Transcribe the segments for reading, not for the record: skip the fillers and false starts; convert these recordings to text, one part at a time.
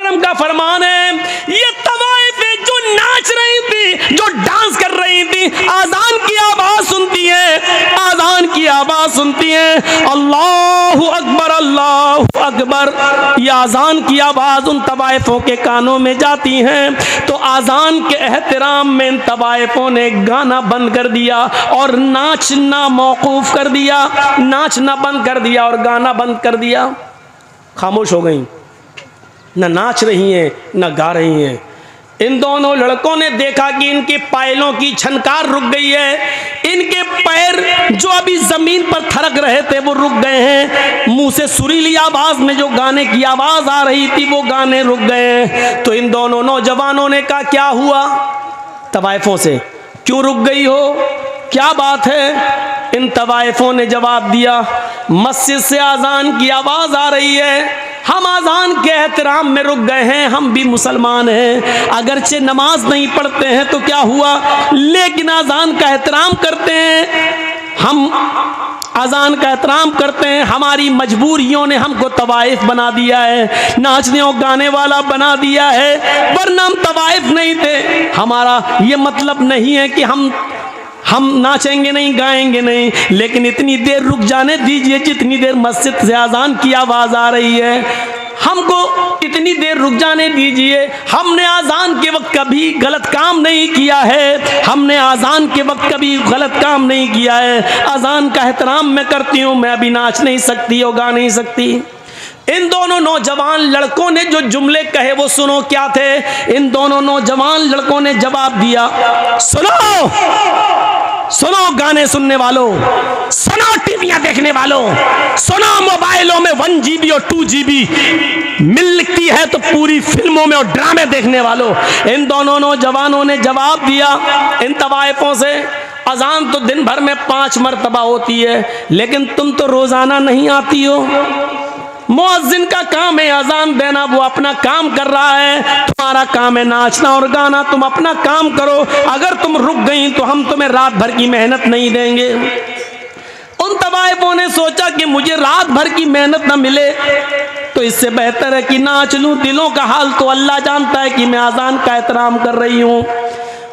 मोहतरम का फरमान है, ये तवाइफें जो नाच रही थी, जो डांस कर रही थी, आजान की आवाज सुनती है, आजान की आवाज सुनती है, अल्लाहु अकबर अल्लाहु अकबर, ये आजान की आवाज उन तवाइफों के कानों में जाती हैं। तो आजान के एहतराम में इन तवाइफों ने गाना बंद कर दिया और नाचना मौकूफ कर दिया, नाचना बंद कर दिया और गाना बंद कर दिया। खामोश हो गई, न नाच रही हैं न गा रही हैं। इन दोनों लड़कों ने देखा कि इनके पायलों की छनकार रुक गई है, इनके पैर जो अभी जमीन पर थरक रहे थे वो रुक गए हैं, मुंह से सुरीली आवाज में जो गाने की आवाज आ रही थी वो गाने रुक गए हैं। तो इन दोनों नौजवानों ने कहा, क्या हुआ? तवाइफों से, क्यों रुक गई हो, क्या बात है? इन तवाइफों ने जवाब दिया, मस्जिद से आजान की आवाज आ रही है, हम आजान के एहतराम में रुक गए हैं, हम भी मुसलमान हैं, अगरचे नमाज नहीं पढ़ते हैं तो क्या हुआ, लेकिन आजान का एहतराम करते हैं, हम आजान का एहतराम करते हैं। हमारी मजबूरियों ने हमको तवाइफ बना दिया है, नाचने और गाने वाला बना दिया है, वरना हम तवाइफ नहीं थे। हमारा ये मतलब नहीं है कि हम नाचेंगे नहीं, गाएंगे नहीं, लेकिन इतनी देर रुक जाने दीजिए जितनी देर मस्जिद से आजान की आवाज आ रही है, हमको इतनी देर रुक जाने दीजिए। हमने आजान के वक्त कभी गलत काम नहीं किया है, हमने आजान के वक्त कभी गलत काम नहीं किया है, आजान का एहतराम मैं करती हूँ, मैं अभी नाच नहीं सकती और गा नहीं सकती। इन दोनों नौजवान लड़कों ने जो जुमले कहे वो सुनो क्या थे। इन दोनों नौजवान लड़कों ने जवाब दिया, सुनो सुनो गाने सुनने वालों, सुनो टीवियां देखने वालों, सुनो मोबाइलों में 1 GB और 2 GB मिलती है तो पूरी फिल्मों में और ड्रामे देखने वालों। इन दोनों नौजवानों ने जवाब दिया इन तवाइफों से, अजान तो दिन भर में 5 मरतबा होती है, लेकिन तुम तो रोजाना नहीं आती हो, मुअज्जिन का काम है अजान देना, वो अपना काम कर रहा है, तुम्हारा काम है नाचना और गाना, तुम अपना काम करो, अगर तुम रुक गई तो हम तुम्हें रात भर की मेहनत नहीं देंगे। उन तवाइफों ने सोचा कि मुझे रात भर की मेहनत न मिले तो इससे बेहतर है कि नाच लूं, दिलों का हाल तो अल्लाह जानता है कि मैं अजान का एहतराम कर रही हूँ।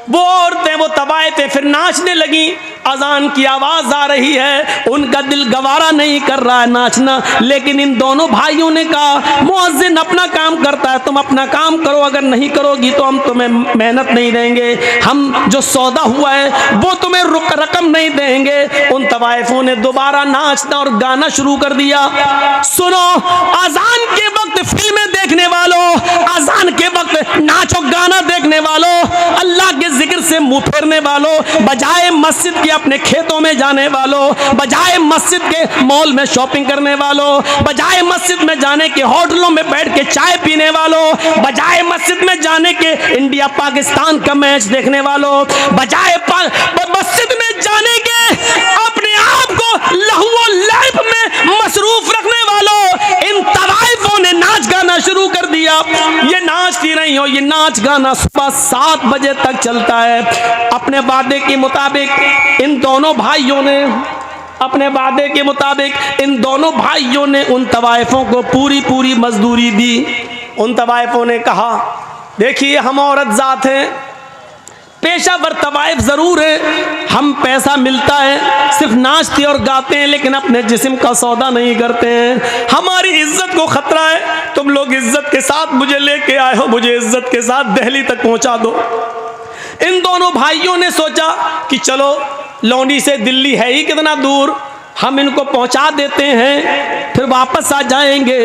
वो औरतें, वो तवाइफें फिर नाचने लगी, अजान की आवाज आ रही है, उनका दिल गवारा नहीं कर रहा है नाचना, लेकिन इन दोनों भाइयों ने कहा, मुअज्जिन अपना काम करता है, तुम अपना काम करो, अगर नहीं करोगी तो हम तुम्हें मेहनत नहीं देंगे, हम जो सौदा हुआ है वो तुम्हें रकम नहीं देंगे। उन तवाइफों ने दोबारा नाचना और गाना शुरू कर दिया। सुनो, अजान के वक्त फिल्में देखने वालों, अजान के वक्त नाचो गाना देखने वालों, अल्लाह के जिक्र से मुंह फेरने वालों, बजाय मस्जिद के अपने खेतों में जाने वालों, बजाय मस्जिद के मॉल में शॉपिंग करने वालों, बजाय मस्जिद में जाने के होटलों में बैठ के चाय पीने वालों, बजाय मस्जिद में जाने के इंडिया पाकिस्तान का मैच देखने वालों, बजाय मस्जिद में जाने के अपने आप को लहू और लैब में मसरूफ रखने वालों, इन तवाइफों ने नाच गाना शुरू कर दिया। ये नाचती नहीं हो, ये नाच गाना सुबह 7 बजे तक चलता है। अपने वादे के मुताबिक इन दोनों भाइयों ने, अपने वादे के मुताबिक इन दोनों भाइयों ने उन तवाइफों को पूरी मजदूरी दी। उन तवाइफों ने कहा, देखिए हम औरत जात हैं, पेशावर तवाइफ जरूर है, हम पैसा मिलता है, सिर्फ नाचते और गाते हैं, लेकिन अपने जिस्म का सौदा नहीं करते हैं, हमारी इज्जत को खतरा है, तुम लोग इज्जत के साथ मुझे लेके आए हो, मुझे इज्जत के साथ दिल्ली तक पहुंचा दो। इन दोनों भाइयों ने सोचा कि चलो लौंडी से दिल्ली है ही कितना दूर, हम इनको पहुंचा देते हैं, फिर वापस आ जाएंगे,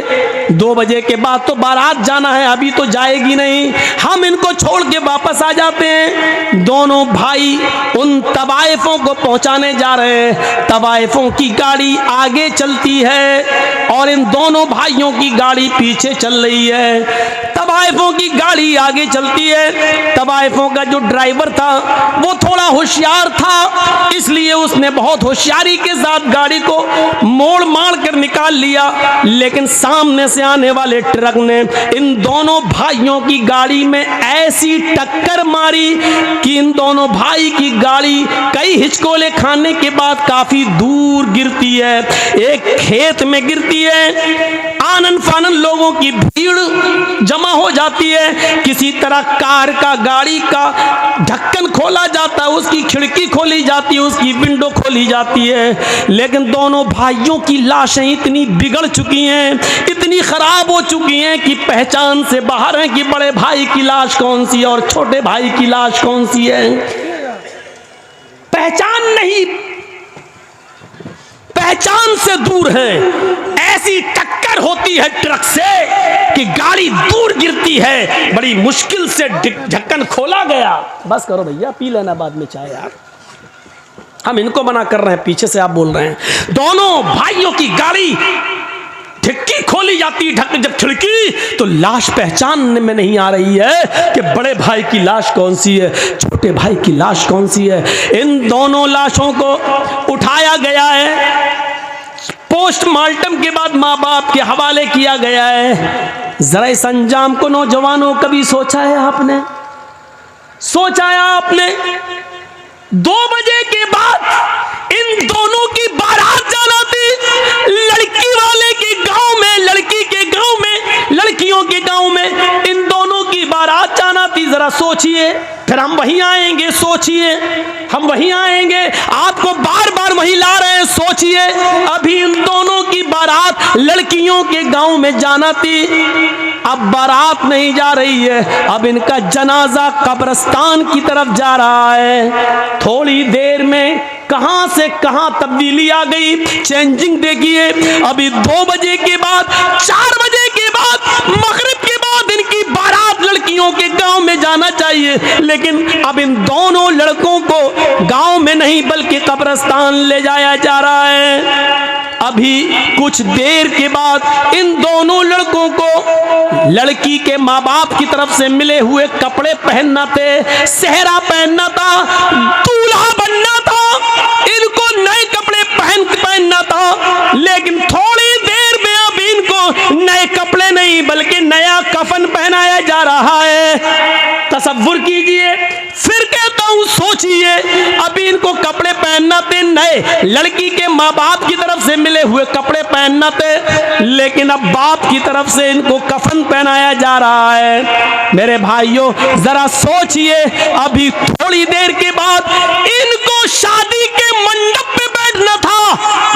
2 बजे के बाद तो बारात जाना है, अभी तो जाएगी नहीं, हम इनको छोड़ के वापस आ जाते हैं। दोनों भाई उन तवाइफों को पहुंचाने जा रहे हैं। तवाइफों की गाड़ी आगे चलती है और इन दोनों भाइयों की गाड़ी पीछे चल रही है। तवाइफों की गाड़ी आगे चलती है, तवाइफों का जो ड्राइवर था वो थोड़ा होशियार था, इसलिए उसने बहुत होशियारी के साथ गाड़ी को मोड़ मार कर निकाल लिया, लेकिन सामने से आने वाले ट्रक ने इन दोनों भाइयों की गाड़ी में ऐसी टक्कर मारी कि इन दोनों भाई की गाड़ी कई हिचकोले खाने के बाद काफी दूर गिरती है, एक खेत में गिरती है। आनन फानन लोगों की भीड़ जमा हो जाती है। किसी तरह कार का, गाड़ी का ढक्कन खोला जाता है, उसकी खिड़की खोली जाती है, उसकी विंडो खोली जाती है, लेकिन दोनों भाइयों की लाशें इतनी बिगड़ चुकी हैं, इतनी खराब हो चुकी हैं कि पहचान से बाहर है कि बड़े भाई की लाश कौन सी है और छोटे भाई की लाश कौन सी है। पहचान नहीं, पहचान से दूर है। ऐसी टक्कर होती है ट्रक से कि गाड़ी दूर गिरती है, बड़ी मुश्किल से ढक्कन खोला गया। बस करो भैया, पी लेना बाद में चाय यार, हम इनको मना कर रहे हैं, पीछे से आप बोल रहे हैं। दोनों भाइयों की गाड़ी खिड़की खोली जाती, जब खिड़की तो लाश पहचानने में नहीं आ रही है कि बड़े भाई की लाश कौन सी है, छोटे भाई की लाश कौन सी है। इन दोनों लाशों को उठाया गया है, पोस्टमार्टम के बाद माँ बाप के हवाले किया गया है। जरा इस अंजाम को नौजवानों कभी सोचा है आपने? सोचा है आपने? 2 बजे के बाद इन दोनों की बारात जाना थी, लड़की वाले के गांव में, लड़की के गांव में, लड़कियों के गांव में इन दोनों की बारात जाना थी। जरा सोचिए, फिर हम वहीं आएंगे, सोचिए हम वहीं आएंगे, आपको बार बार वहीं ला रहे हैं, सोचिए। अभी इन दोनों की बारात लड़कियों के गांव में जाना थी, अब बारात नहीं जा रही है, अब इनका जनाजा कब्रिस्तान की तरफ जा रहा है। थोड़ी देर में कहां से कहां तब्दीली आ गई, चेंजिंग देखिए। अभी 2 बजे के बाद, 4 बजे के बाद, मगरिब के बाद इनकी बारात लड़कियों के गांव में जाना चाहिए, लेकिन अब इन दोनों लड़कों को गांव में नहीं बल्कि कब्रिस्तान ले जाया जा रहा है। अभी कुछ देर के बाद इन दोनों लड़कों को लड़की के माँ बाप की तरफ से मिले हुए कपड़े पहनना थे, सेहरा पहनना था, दूल्हा बनना था, इनको नए कपड़े पहनना था, लेकिन थोड़ी देर में अब इनको नए कपड़े नहीं बल्कि नया कफन पहनाया जा रहा है। तसव्वुर कीजिए, फिर कहता हूं सोचिए, अभी इनको कपड़े पहनना थे नए, लड़की के माँ बाप की तरफ से मिले हुए कपड़े पहनना थे, लेकिन अब बाप की तरफ से इनको कफन पहनाया जा रहा है। मेरे भाइयों जरा सोचिए, अभी थोड़ी देर के बाद इनको शादी के मंडप पे बैठना था,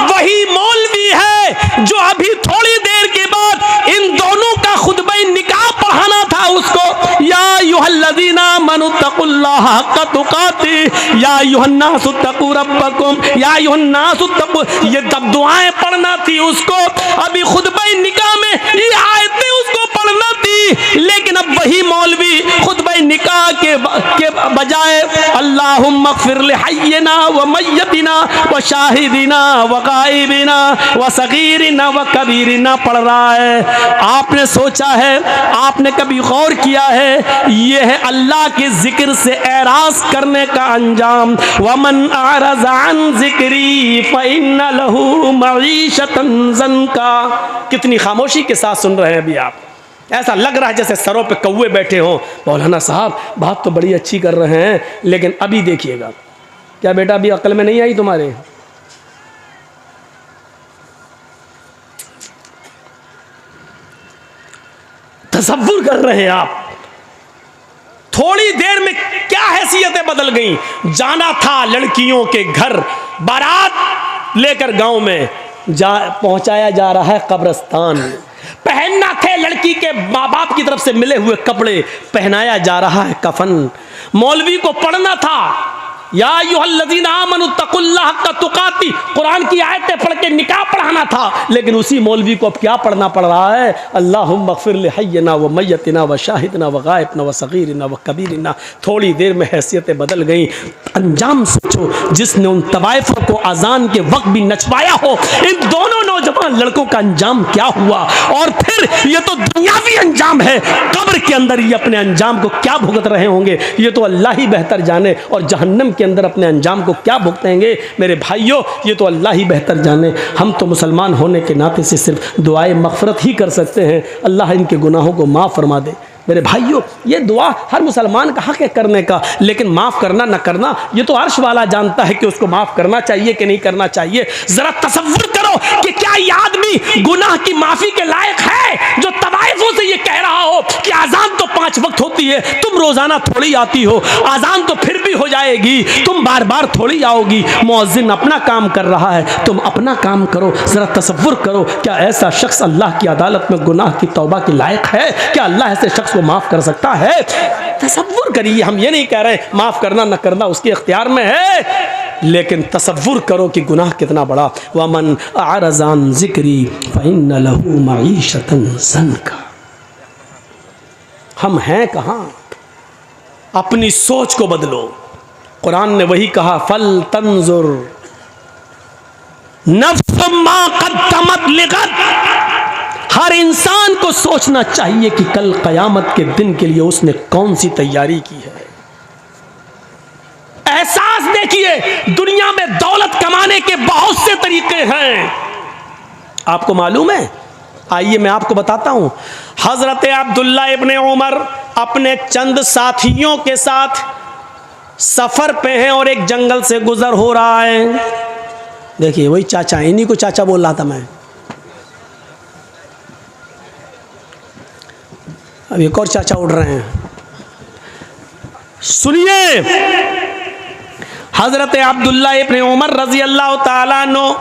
वही मौलवी है जो अभी थोड़ी देर के बाद इन दोनों का खुतबा निकाह पढ़ाना था उसको। या अय्युहल्लज़ीना आमनुत्तकुल्लाह हक़्क़ तुक़ातिह या अय्युहन्नासु इत्तक़ू रब्बकुम या अय्युहन्नासु इत्तक़ू, ये तब दुआएं पढ़ना थी उसको। अभी खुतबा निकाह में ये आयतें उसको पढ़ना थी, लेकिन अब वही मौलवी खुतबा निकाह के बजाय अल्लाहुम्मा इग़फ़िर लिहय्यिना व मय्यतिना व शाहिदिना व गाइबिना व सगीरिना व कबीरिना पढ़ रहा है। आपने सोचा है, आपने कभी गौर किया है, ये है अल्लाह के जिक्र से एराज करने का अंजाम। वमन अरज़ अन ज़िक्री फ़इन्न लहू मईशतन ज़न्का। कितनी खामोशी के साथ सुन रहे हैं अभी आप, ऐसा लग रहा है जैसे सरों पे कौवे बैठे हों। मौलाना साहब बात तो बड़ी अच्छी कर रहे हैं, लेकिन अभी देखिएगा। क्या बेटा अभी अक्ल में नहीं आई तुम्हारे? तसव्वुर कर रहे हैं आप, थोड़ी देर में क्या हैसियतें बदल गई। जाना था लड़कियों के घर, बारात लेकर गांव में पहुंचाया जा रहा है कब्रिस्तान। पहनना थे लड़की के माँ बाप की तरफ से मिले हुए कपड़े, पहनाया जा रहा है कफन। मौलवी को पढ़ना था या अय्युहल्लज़ीना आमनुत्तकुल्लाह हक़्क़ तुक़ातिह, कुरान की आयतें पढ़ के निकाह पढ़ाना था, लेकिन उसी मौलवी को अब क्या पढ़ना पड़ रहा है? अल्लाहुम्मा इग़फ़िर लिहय्यिना व मय्यतिना व शाहिदिना व गाइबिना व सगीरिना व कबीरिना। थोड़ी देर में हैसियतें बदल गई। अंजाम सोचो, जिसने उन तवाइफ़ों को अजान के वक्त भी नचवाया हो, इन दोनों नौजवान लड़कों का अंजाम क्या हुआ। और फिर ये तो दुनियावी अंजाम है, कब्र के अंदर ये अपने अंजाम को क्या भुगत रहे होंगे ये तो अल्लाह ही बेहतर जाने, और जहन्नम के अंदर अपने अंजाम को क्या भुगतेंगे मेरे भाइयों ये तो अल्लाह ही बेहतर जाने। हम तो मुसलमान होने के नाते से सिर्फ दुआए मग़फ़िरत ही कर सकते हैं, अल्लाह इनके गुनाहों को माफ़ फरमा दे। मेरे भाइयों ये दुआ हर मुसलमान का हक़ है करने का, लेकिन माफ़ करना न करना ये तो अर्श वाला जानता है कि उसको माफ़ करना चाहिए कि नहीं करना चाहिए। ज़रा तसव्वुर करो कि क्या ये आदमी गुनाह की माफी के लायक है जो तवाइफों से ये कह रहा हो कि आजान तो 5 वक्त होती है, तुम रोजाना थोड़ी आती हो, आजान तो फिर भी हो जाएगी, तुम बार बार थोड़ी आओगी, मुअज्जिन अपना काम कर रहा है, तुम अपना काम करो। जरा तसव्वुर करो, क्या ऐसा शख्स अल्लाह की अदालत में गुनाह की तौबा के लायक है? क्या अल्लाह ऐसे शख्स को माफ कर सकता है? तसव्वुर करिए, हम ये नहीं कह रहे माफ करना न करना उसके इख्तियार में है, लेकिन तसव्वुर करो कि गुनाह कितना बड़ा। वमन अरज़ान ज़िक्री फ़इन्न लहू मईशतन ज़न्का। हम हैं कहाँ? अपनी सोच को बदलो। कुरान ने वही कहा, फल तंजुर नफ्स मा क़द्दमत लिग़द। हर इंसान को सोचना चाहिए कि कल क़यामत के दिन के लिए उसने कौन सी तैयारी की है। एहसास देखिए, दुनिया में दौलत कमाने के बहुत से तरीके हैं, आपको मालूम है? आइए मैं आपको बताता हूं। हजरत अब्दुल्ला इब्ने उमर अपने चंद साथियों के साथ सफर पे हैं और एक जंगल से गुजर हो रहा है। देखिए वही चाचा, इन्हीं को चाचा बोल रहा था मैं। अब एक और चाचा उड़ रहे हैं, सुनिए। हजरत अब्दुल्ला इब्ने उमर रजी अल्लाह ताला अन्हु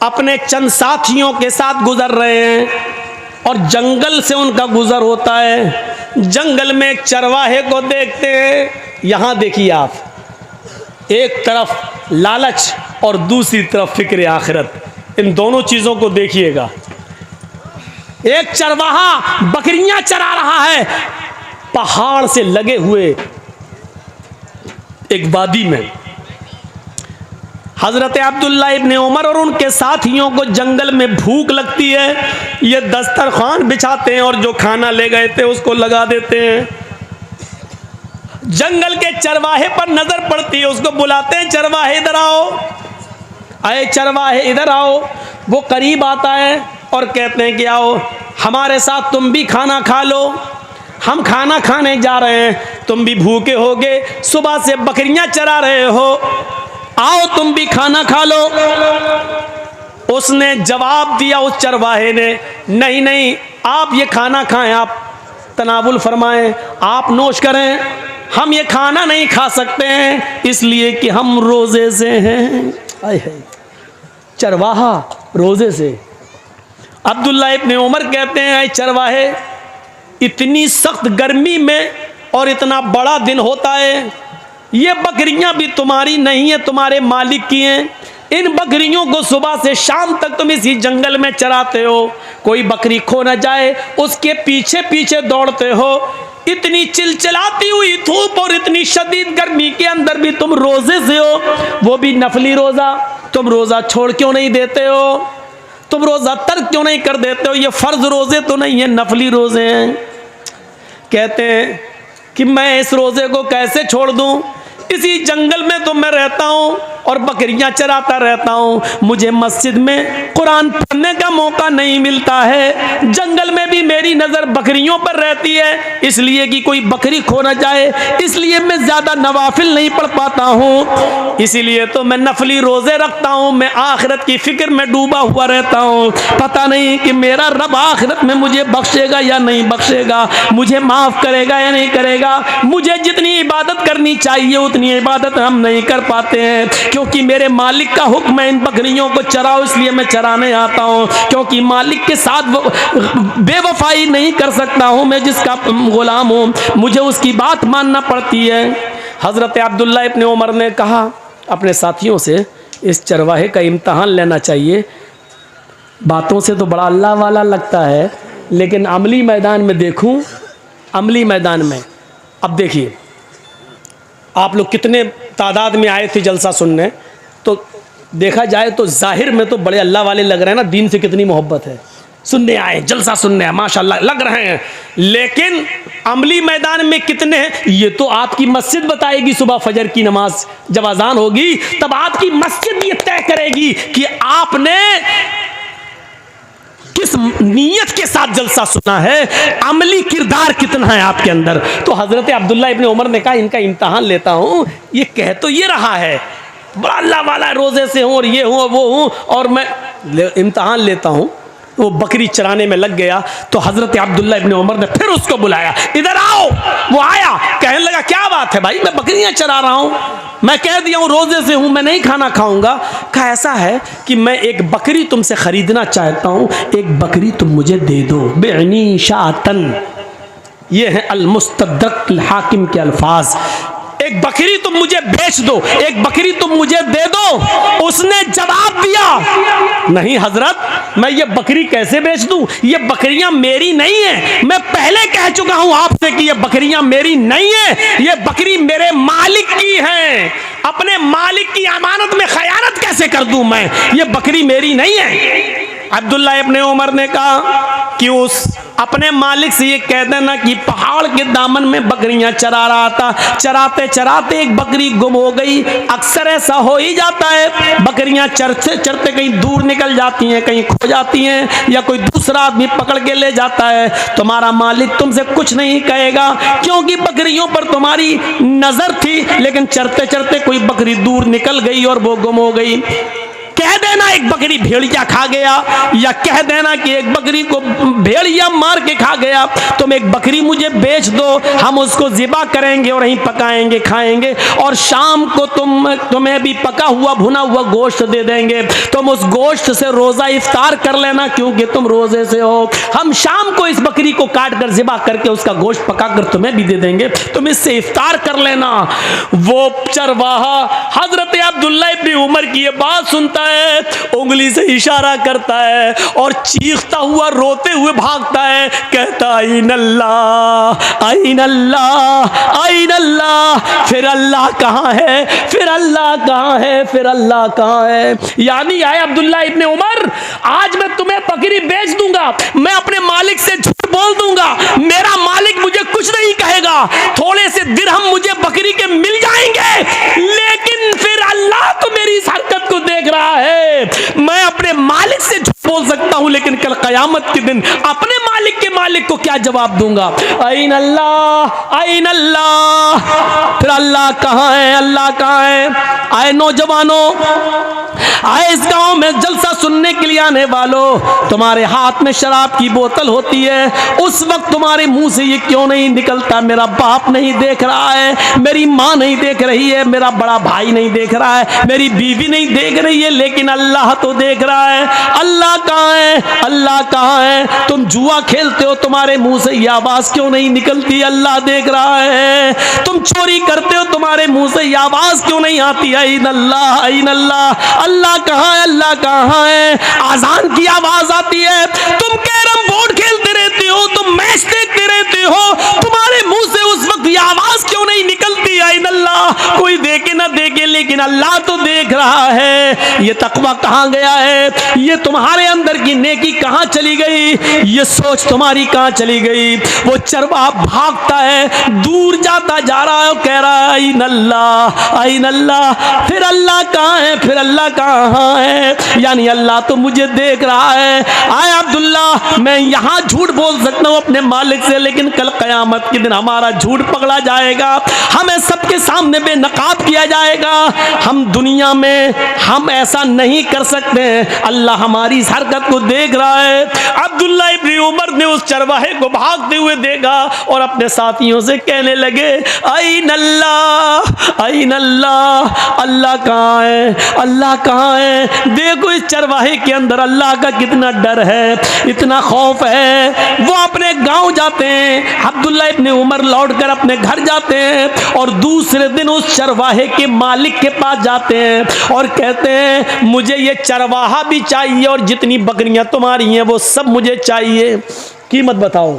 अपने चंद साथियों के साथ गुजर रहे हैं और जंगल से उनका गुजर होता है। जंगल में एक चरवाहे को देखते हैं। यहाँ देखिए आप, एक तरफ लालच और दूसरी तरफ फिक्र आखिरत, इन दोनों चीज़ों को देखिएगा। एक चरवाहा बकरियां चरा रहा है पहाड़ से लगे हुए एक वादी में। हजरत अब्दुल्ला इब्ने उमर और उनके साथियों को जंगल में भूख लगती है, ये दस्तरखान बिछाते हैं और जो खाना ले गए थे उसको लगा देते हैं। जंगल के चरवाहे पर नजर पड़ती है, उसको बुलाते हैं, चरवाहे इधर आओ, अरे चरवाहे इधर आओ। वो करीब आता है और कहते हैं कि आओ हमारे साथ, तुम भी खाना खा लो, हम खाना खाने जा रहे हैं, तुम भी भूखे होगे, सुबह से बकरियां चरा रहे हो, आओ तुम भी खाना खा लो। उसने जवाब दिया, उस चरवाहे ने, नहीं नहीं, आप ये खाना खाएं, आप तनावुल फरमाएं, आप नोश करें, हम ये खाना नहीं खा सकते हैं इसलिए कि हम रोज़े से हैं। आए है चरवाहा रोज़े से। अब्दुल्ला इब्ने उमर कहते हैं, ऐ चरवाहे, इतनी सख्त गर्मी में और इतना बड़ा दिन होता है, ये बकरियां भी तुम्हारी नहीं है, तुम्हारे मालिक की हैं। इन बकरियों को सुबह से शाम तक तुम इसी जंगल में चराते हो, कोई बकरी खो न जाए उसके पीछे पीछे दौड़ते हो। इतनी चिलचिलाती हुई धूप और इतनी शदीद गर्मी के अंदर भी तुम रोजे से हो, वो भी नफली रोजा। तुम रोजा छोड़ क्यों नहीं देते हो? तुम रोजा तर्क क्यों नहीं कर देते हो? ये फर्ज रोजे तो नहीं है, नफली रोजे हैं। कहते हैं कि मैं इस रोजे को कैसे छोड़ दूं? इसी जंगल में तो मैं रहता हूँ और बकरियां चराता रहता हूँ, मुझे मस्जिद में कुरान पढ़ने का मौका नहीं मिलता है। जंगल में भी मेरी नज़र बकरियों पर रहती है, इसलिए कि कोई बकरी खो न जाए, इसलिए मैं ज़्यादा नवाफिल नहीं पढ़ पाता हूँ, इसीलिए तो मैं नफली रोज़े रखता हूँ। मैं आखिरत की फ़िक्र में डूबा हुआ रहता हूँ, पता नहीं कि मेरा रब आखिरत में मुझे बख्शेगा या नहीं बख्शेगा, मुझे माफ़ करेगा या नहीं करेगा। मुझे जितनी इबादत करनी चाहिए उतनी इबादत हम नहीं कर पाते हैं, क्योंकि मेरे मालिक का हुक्म है इन बकरियों को चराओ, इसलिए मैं चराने आता हूँ, क्योंकि मालिक के साथ बेवफाई नहीं कर सकता हूँ, मैं जिसका गुलाम हूँ, मुझे उसकी बात मानना पड़ती है। हज़रत अब्दुल्ला इब्ने उमर ने कहा अपने साथियों से, इस चरवाहे का इम्तहान लेना चाहिए। बातों से तो बड़ा अल्लाह वाला लगता है, लेकिन अमली मैदान में देखूँ, अमली मैदान में अब देखिए आप लोग कितने तादाद में आए थे जलसा सुनने, तो देखा जाए तो जाहिर में तो बड़े अल्लाह वाले लग रहे हैं ना, दीन से कितनी मोहब्बत है, सुनने आए, जलसा सुनने आए, माशाल्लाह लग रहे हैं। लेकिन अमली मैदान में कितने हैं ये तो आपकी मस्जिद बताएगी। सुबह फजर की नमाज जब अजान होगी तब आपकी मस्जिद ये तय करेगी कि आपने किस नीयत के साथ जलसा सुना है, अमली किरदार कितना है आपके अंदर। तो हज़रत अब्दुल्ला इब्ने उमर ने कहा इनका इम्तहान लेता हूँ, ये कह तो ये रहा है बड़ा अल्लाह वाला रोज़े से हूँ और ये हूँ वो हूँ, और मैं इम्तहान लेता हूँ। वो बकरी चराने में लग गया तो हज़रत अब्दुल्ला इब्न उमर ने फिर उसको बुलाया, इधर आओ। वो आया, कहने लगा क्या बात है भाई, मैं बकरियां चरा रहा हूँ, मैं कह दिया हूँ रोज़े से हूँ, मैं नहीं खाना खाऊंगा। कहा ऐसा है कि मैं एक बकरी तुमसे ख़रीदना चाहता हूँ, एक बकरी तुम मुझे दे दो। बिअनी शातन, ये है अल-मुस्तदरक अल-हाकिम के अल्फाज। एक बकरी तुम मुझे बेच दो, एक बकरी तुम मुझे दे दो। उसने जवाब दिया, नहीं हजरत, मैं ये बकरी कैसे बेच दूं, ये बकरियां मेरी नहीं है। मैं पहले कह चुका हूं आपसे कि ये बकरियां मेरी नहीं है, ये बकरी मेरे मालिक की है। अपने मालिक की अमानत में खयानत कैसे कर दूं मैं, ये बकरी मेरी नहीं है। अब्दुल्ला इब्ने उमर ने कहा कि उस अपने मालिक से ये कह देना कि पहाड़ के दामन में बकरियां चरा रहा था, चराते चराते एक बकरी गुम हो गई। अक्सर ऐसा हो ही जाता है, बकरियां चरते चरते कहीं दूर निकल जाती हैं, कहीं खो जाती हैं, या कोई दूसरा आदमी पकड़ के ले जाता है। तुम्हारा मालिक तुमसे कुछ नहीं कहेगा क्योंकि बकरियों पर तुम्हारी नजर थी, लेकिन चरते चरते कोई बकरी दूर निकल गई और वो गुम हो गई। कह देना एक बकरी भेड़िया खा गया, या कह देना कि एक बकरी को भेड़िया मार के खा गया, तुम एक बकरी मुझे बेच दो, हम उसको ज़िबा करेंगे और वहीं पकाएंगे खाएंगे, और शाम को तुम्हें भी पका हुआ भुना हुआ गोश्त दे देंगे। तुम उस गोश्त से रोज़ा इफ्तार कर लेना क्योंकि तुम रोज़े से हो। हम शाम को इस बकरी को काट कर ज़िबा करके उसका गोश्त पका कर तुम्हें भी दे देंगे, तुम इससे इफ्तार कर लेना। वो चरवाहा हज़रत अब्दुल्ला इब्न उमर की ये बात सुनता है, उंगली से इशारा करता है और चीखता हुआ रोते हुए भागता है, कहता आइन अल्लाह, आइन अल्लाह, आइन अल्लाह। फिर अल्लाह कहाँ है, फिर अल्लाह कहाँ है, फिर अल्लाह कहाँ है। यानी आए अब्दुल्ला इब्ने उमर, आज मैं तुम्हें बकरी बेच दूंगा, मैं अपने मालिक से झूठ बोल दूंगा, मेरा मालिक मुझे कुछ नहीं कहेगा, थोड़े से दिरहम मुझे बकरी के मिल जाएंगे, लेकिन फिर अल्लाह तो मेरी इस हरकत को देख रहा है। मैं अपने मालिक से झूठ बोल सकता हूं, लेकिन कल कयामत के दिन अपने मालिक के मालिक को क्या जवाब दूंगा। आइन अल्लाह, आइन अल्लाह। फिर अल्लाह कहाँ है, अल्लाह कहाँ है। आए नौजवानों, आए इस गांव में जलसा सुनने के लिए आने वालों, तुम्हारे हाथ में शराब की बोतल होती है, उस वक्त तुम्हारे मुंह से ये क्यों नहीं निकलता, मेरा बाप नहीं देख रहा है, मेरी माँ नहीं देख रही है, मेरा बड़ा भाई नहीं देख रहा है, मेरी बीवी नहीं देख रही है, लेकिन अल्लाह तो देख रहा है। अल्लाह कहाँ है, अल्लाह कहाँ है। तुम जुआ खेलते हो, तुम्हारे मुंह से ये आवाज क्यों नहीं निकलती, अल्लाह देख रहा है। तुम चोरी करते हो, तुम्हारे मुंह से ये आवाज क्यों नहीं आती, आइन अल्लाह, आइन अल्लाह। अल्लाह कहाँ है, अल्लाह कहाँ है। आजान की आवाज आती है, तुम कैरम बोर्ड खेलते रहते हो, तुम मैच देखते रहते हो, तुम्हारे मुंह से उस वक्त ये आवाज क्यों नहीं निकलती, आइन अल्लाह। कोई देखे ना देखे, लेकिन अल्लाह तो देख रहा है। ये तकवा कहाँ गया है, ये तुम्हारे अंदर की नेकी कहाँ चली गई, ये सोच तुम्हारी कहाँ चली गई। वो चरवाहा भागता है, दूर जाता जा रहा है, कह रहा है आइन अल्लाह, आइन अल्लाह। फिर अल्लाह कहाँ है, फिर अल्लाह कहाँ है, यानी अल्लाह तो मुझे देख रहा है। आए अब्दुल्ला, मैं यहाँ झूठ बोल सकता हूँ अपने मालिक से, लेकिन कल कयामत के दिन हमारा झूठ पकड़ा जाएगा, हमें सबके सामने बेनकाब किया जाएगा। हम दुनिया में हम ऐसा नहीं कर सकते हैं, अल्लाह हमारी इस हरकत को देख रहा है। अब्दुल्ला इब्न उमर ने उस चरवाहे को भागते हुए देखा और अपने साथियों से कहने लगे आइन अल्लाह, आइन अल्लाह। अल्लाह कहाँ है, अल्लाह कहाँ है। देखो इस चरवाहे के अंदर अल्लाह का कितना डर है, इतना खौफ है। वो अपने गांव जाते हैं, अब्दुल्ला इब्न उमर लौटकर अपने घर जाते हैं और दूसरे दिन उस चरवाहे के मालिक के पास जाते हैं और कहते हैं मुझे ये चरवाहा भी चाहिए और जितनी बकरियां तुम्हारी हैं वो सब मुझे चाहिए, कीमत बताओ,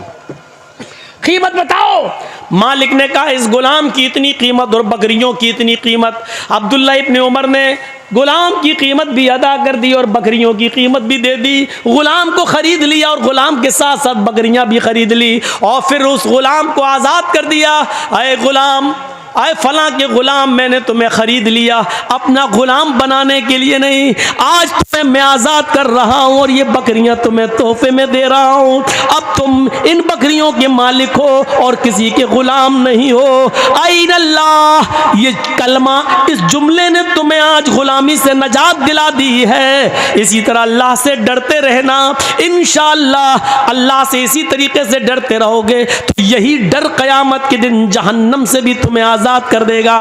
कीमत बताओ। मालिक ने कहा इस गुलाम की इतनी कीमत और बकरियों की इतनी कीमत। अब्दुल्ला इब्न उमर ने गुलाम की कीमत भी अदा कर दी और बकरियों की कीमत भी दे दी। गुलाम को खरीद लिया और गुलाम के साथ साथ बकरियां भी खरीद ली और फिर उस गुलाम को आज़ाद कर दिया। अरे गुलाम, आए फलां के गुलाम, मैंने तुम्हें खरीद लिया अपना गुलाम बनाने के लिए नहीं, आज मैं आजाद कर रहा हूं और ये बकरियां तुम्हें तोहफे में दे रहा हूं। अब तुम इन बकरियों के मालिक हो और किसी के गुलाम नहीं हो। आइन अल्लाह, ये कलमा, इस जुमले ने तुम्हें आज गुलामी से नजात दिला दी है। इसी तरह अल्लाह से डरते रहना, इंशाअल्लाह अल्लाह से इसी तरीके से डरते रहोगे तो यही डर क़यामत के दिन जहन्नम से भी तुम्हें आजाद कर देगा।